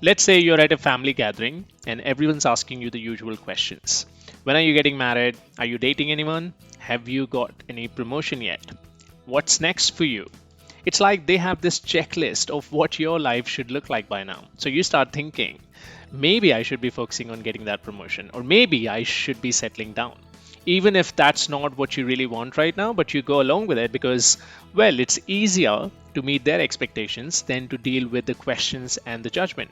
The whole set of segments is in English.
Let's say you're at a family gathering and everyone's asking you the usual questions. When are you getting married? Are you dating anyone? Have you got any promotion yet? What's next for you? It's like they have this checklist of what your life should look like by now. So you start thinking, maybe I should be focusing on getting that promotion, or maybe I should be settling down. Even if that's not what you really want right now, but you go along with it because, well, it's easier to meet their expectations than to deal with the questions and the judgment.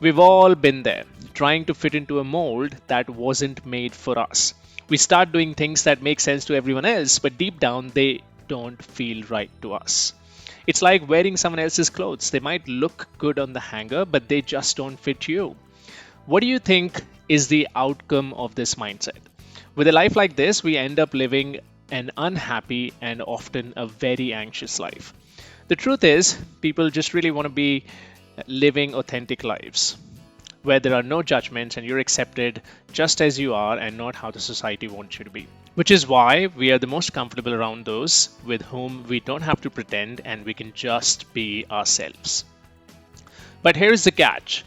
We've all been there, trying to fit into a mold that wasn't made for us. We start doing things that make sense to everyone else, but deep down they don't feel right to us. It's like wearing someone else's clothes. They might look good on the hanger, but they just don't fit you. What do you think is the outcome of this mindset? With a life like this, we end up living an unhappy and often a very anxious life. The truth is, people just really want to be living authentic lives where there are no judgments and you're accepted just as you are and not how the society wants you to be. Which is why we are the most comfortable around those with whom we don't have to pretend and we can just be ourselves. But here's the catch: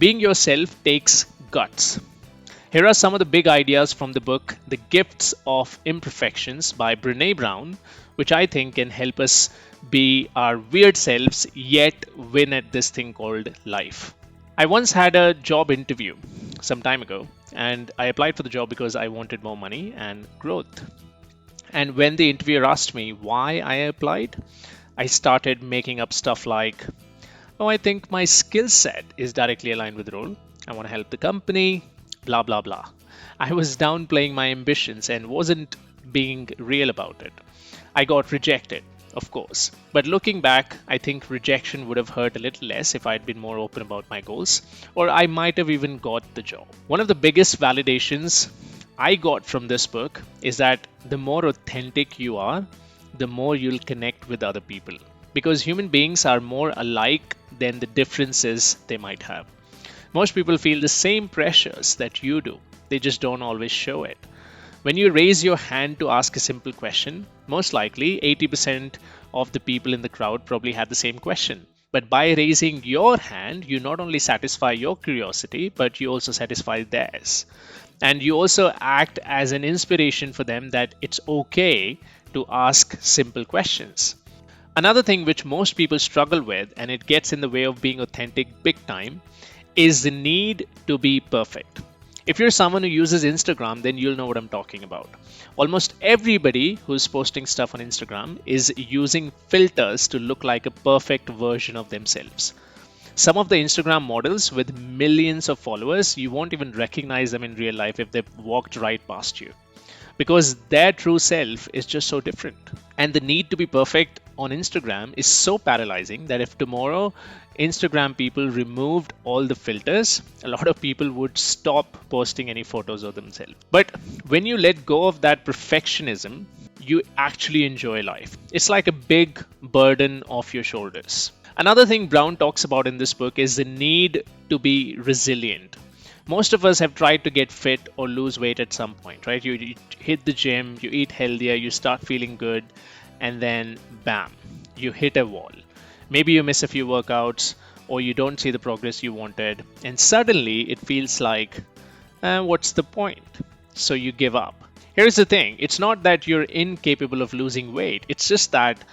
being yourself takes guts. Here are some of the big ideas from the book The Gifts of Imperfections by Brené Brown, which I think can help us be our weird selves yet win at this thing called life. I once had a job interview some time ago, and I applied for the job because I wanted more money and growth. And when the interviewer asked me why I applied, I started making up stuff like, oh, I think my skill set is directly aligned with the role. I want to help the company, blah, blah, blah. I was downplaying my ambitions and wasn't being real about it. I got rejected, of course. But looking back, I think rejection would have hurt a little less if I'd been more open about my goals, or I might have even got the job. One of the biggest validations I got from this book is that the more authentic you are, the more you'll connect with other people. Because human beings are more alike than the differences they might have. Most people feel the same pressures that you do, they just don't always show it. When you raise your hand to ask a simple question, most likely 80% of the people in the crowd probably had the same question. But by raising your hand, you not only satisfy your curiosity, but you also satisfy theirs. And you also act as an inspiration for them that it's okay to ask simple questions. Another thing which most people struggle with, and it gets in the way of being authentic big time, is the need to be perfect. If you're someone who uses Instagram, then you'll know what I'm talking about. Almost everybody who's posting stuff on Instagram is using filters to look like a perfect version of themselves. Some of the Instagram models with millions of followers, you won't even recognize them in real life if they walked right past you, because their true self is just so different. And the need to be perfect on Instagram is so paralyzing that if tomorrow Instagram people removed all the filters, a lot of people would stop posting any photos of themselves. But when you let go of that perfectionism, you actually enjoy life. It's like a big burden off your shoulders. Another thing Brown talks about in this book is the need to be resilient. Most of us have tried to get fit or lose weight at some point, right? You hit the gym, you eat healthier, you start feeling good, and then bam, you hit a wall. Maybe you miss a few workouts or you don't see the progress you wanted, and suddenly it feels like, what's the point? So you give up. Here's the thing, it's not that you're incapable of losing weight, it's just that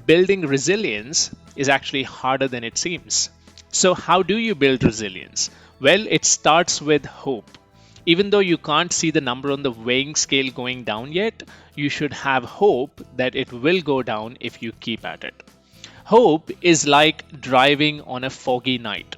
building resilience is actually harder than it seems. So how do you build resilience? Well, it starts with hope. Even though you can't see the number on the weighing scale going down yet, you should have hope that it will go down if you keep at it. Hope is like driving on a foggy night.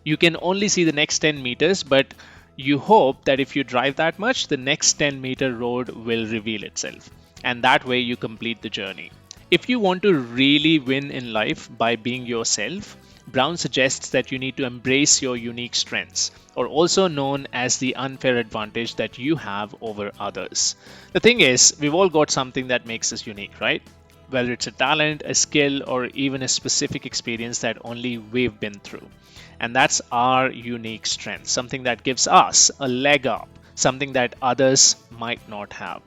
You can only see the next 10 meters, but you hope that if you drive that much, the next 10-meter road will reveal itself. And that way you complete the journey. If you want to really win in life by being yourself, Brown suggests that you need to embrace your unique strengths, or also known as the unfair advantage that you have over others. The thing is, we've all got something that makes us unique, right? Whether it's a talent, a skill, or even a specific experience that only we've been through. And that's our unique strength, something that gives us a leg up, something that others might not have.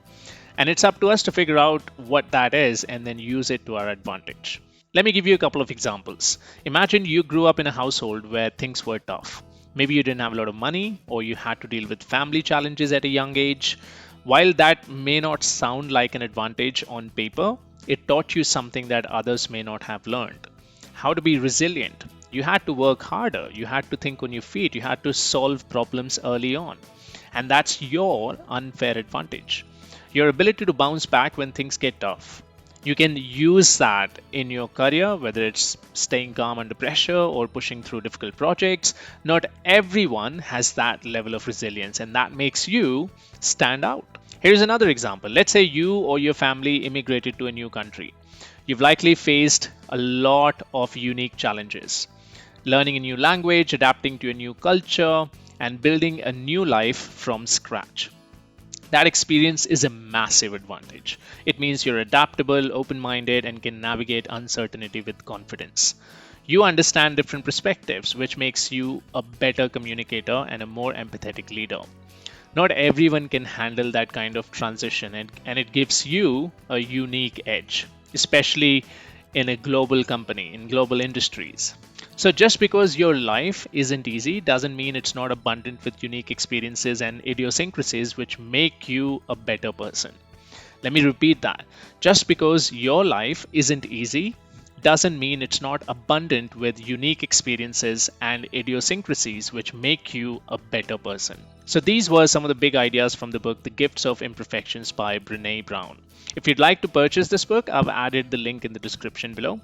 And it's up to us to figure out what that is and then use it to our advantage. Let me give you a couple of examples. Imagine you grew up in a household where things were tough. Maybe you didn't have a lot of money, or you had to deal with family challenges at a young age. While that may not sound like an advantage on paper, it taught you something that others may not have learned. How to be resilient. You had to work harder, you had to think on your feet, you had to solve problems early on. And that's your unfair advantage. Your ability to bounce back when things get tough. You can use that in your career, whether it's staying calm under pressure or pushing through difficult projects. Not everyone has that level of resilience, and that makes you stand out. Here's another example. Let's say you or your family immigrated to a new country. You've likely faced a lot of unique challenges: learning a new language, adapting to a new culture, and building a new life from scratch. That experience is a massive advantage. It means you're adaptable, open minded, and can navigate uncertainty with confidence. You understand different perspectives, which makes you a better communicator and a more empathetic leader. Not everyone can handle that kind of transition, and it gives you a unique edge, especially in a global company, in global industries. So, just because your life isn't easy doesn't mean it's not abundant with unique experiences and idiosyncrasies which make you a better person. Let me repeat that. Just because your life isn't easy doesn't mean it's not abundant with unique experiences and idiosyncrasies which make you a better person. So, these were some of the big ideas from the book The Gifts of Imperfections by Brené Brown. If you'd like to purchase this book, I've added the link in the description below.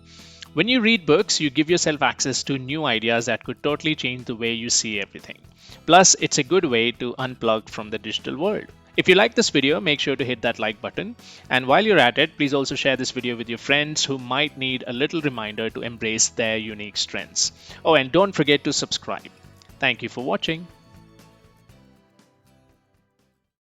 When you read books, you give yourself access to new ideas that could totally change the way you see everything. Plus, it's a good way to unplug from the digital world. If you like this video, make sure to hit that like button. And while you're at it, please also share this video with your friends who might need a little reminder to embrace their unique strengths. Oh, and don't forget to subscribe. Thank you for watching.